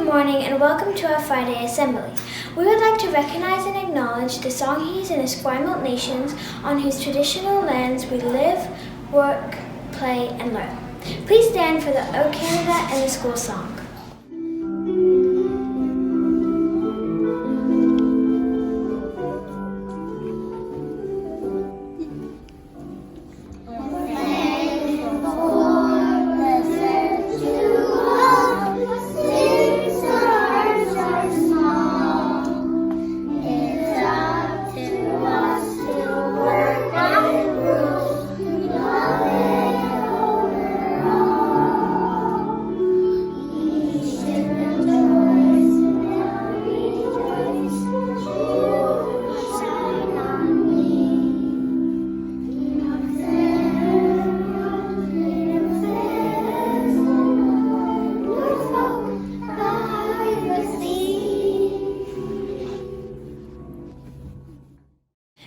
Good morning and welcome to our Friday Assembly. We would like to recognize and acknowledge the Songhees and Esquimalt nations on whose traditional lands we live, work, play, and learn. Please stand for the O Canada and the school song.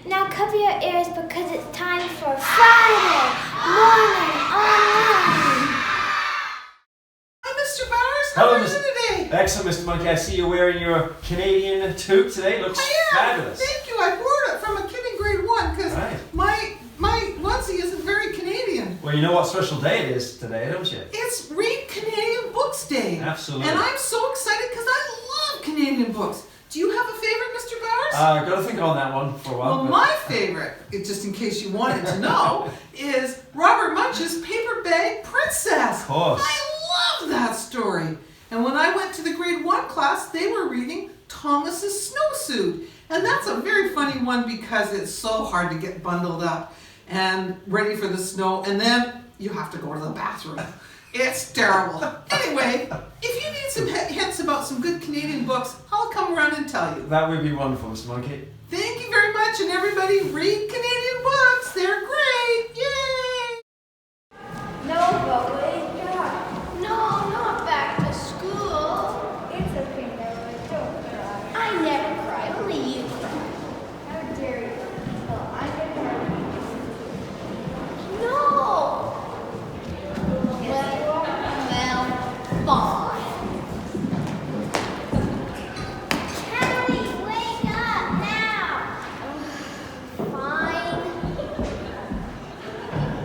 Now cover your ears because it's time for Friday Morning Online. Hi, Mr. Bowers. Hello, How are you today? Excellent, Mr. Monkey. I see you're wearing your Canadian toque today. Looks fabulous. Thank you. I borrowed it from a kid in grade 1 because my onesie isn't very Canadian. Well, you know what special day it is today, don't you? It's Read Canadian Books Day. Absolutely. And I'm so excited because I love Canadian books. Do you have a favorite, Mr. Bowers? I've got to think on that one for a while. Well, my favorite, just in case you wanted to know, is Robert Munch's Paper Bag Princess. Of course. I love that story. And when I went to the grade 1 class, they were reading Thomas's Snowsuit. And that's a very funny one because it's so hard to get bundled up and ready for the snow. And then you have to go to the bathroom. It's terrible. Anyway, if you need some hints about some good Canadian books, I'll come around and tell you. That would be wonderful, Mr. Monkey. Thank you very much, and everybody read Canadian books. They're great. Yay! Nova, wake up. No, not back to school. It's okay, Nova. Don't cry. I never cry. Only you cry. How dare you? Well, I'm going to hurt you. No! Well, fine. Callie, wake up now. Fine.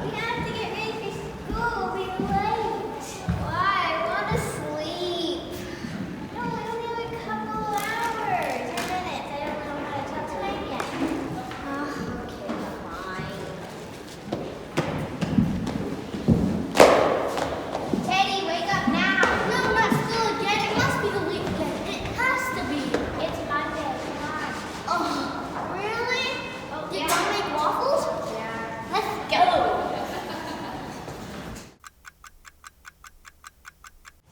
We have to get ready for school. We'll be late. Why? I want to sleep. No, we only have a couple hours or minutes. I don't know how to tell time yet. Okay, fine. Teddy, wake up now. No, not school again. It must be the weekend. It has to be. It's Monday. Come on. Oh, really? Oh, did Mom make waffles? Yeah. Let's go.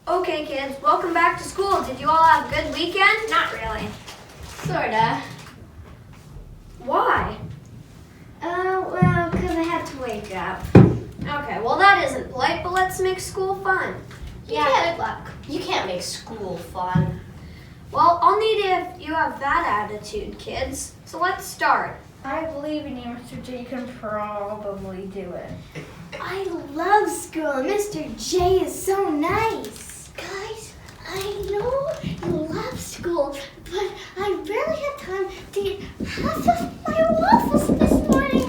Okay, kids, welcome back to school. Did you all have a good weekend? Not really. Sorta. Why? Well, because I had to wake up. Okay, well that isn't polite, but let's make school fun. Yeah, good luck. You can't make school fun. Well, I'll need it if you have that attitude, kids. So let's start. I believe in you, Mr. J. You can probably do it. I love school. Mr. J is so nice. Guys, I know you love school, but I barely had time to eat half of my waffles this morning.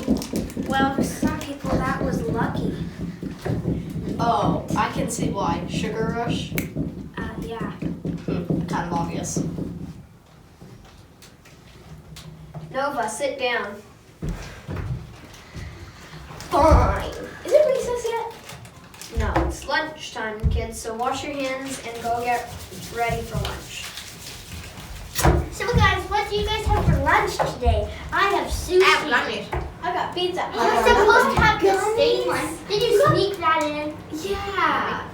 Well, for some people that was lucky. Oh, I can see why. Sugar rush? Yeah. Kind of obvious. Nova, sit down. Fine. Is it recess yet? No, it's lunchtime, kids, so wash your hands and go get ready for lunch. So guys, what do you guys have for lunch today? I have sushi. I got pizza. You're supposed to have the same one. Did you sneak that in? Yeah.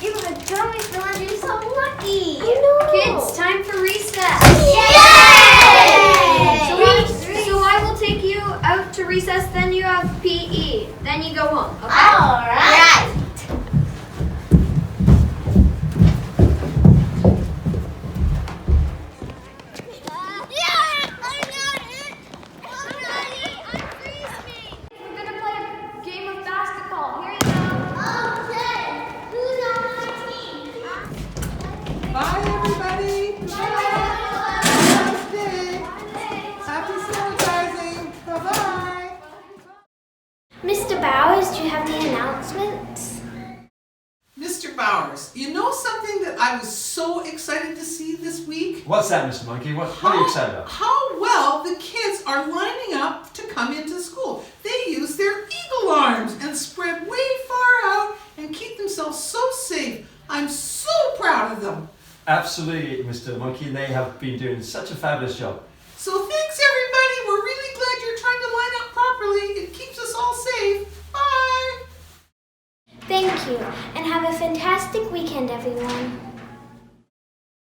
You have gummies for lunch. You're so lucky. I know. Kids, time for recess. Yay! So I will take you out to recess, then you have PE. Then you go home, okay? All right. We're gonna play a game of basketball. Here you go. Okay. Who's on my team? Mr. Bowers, do you have the announcements? Mr. Bowers, you know something that I was so excited to see this week? What's that, Mr. Monkey? What are you excited about? How well the kids are lining up to come into school. They use their eagle arms and spread way far out and keep themselves so safe. I'm so proud of them. Absolutely, Mr. Monkey. They have been doing such a fabulous job. So thanks everybody. We're really glad you're trying to line up properly. It keeps us all safe. Bye. Thank you, and have a fantastic weekend, everyone.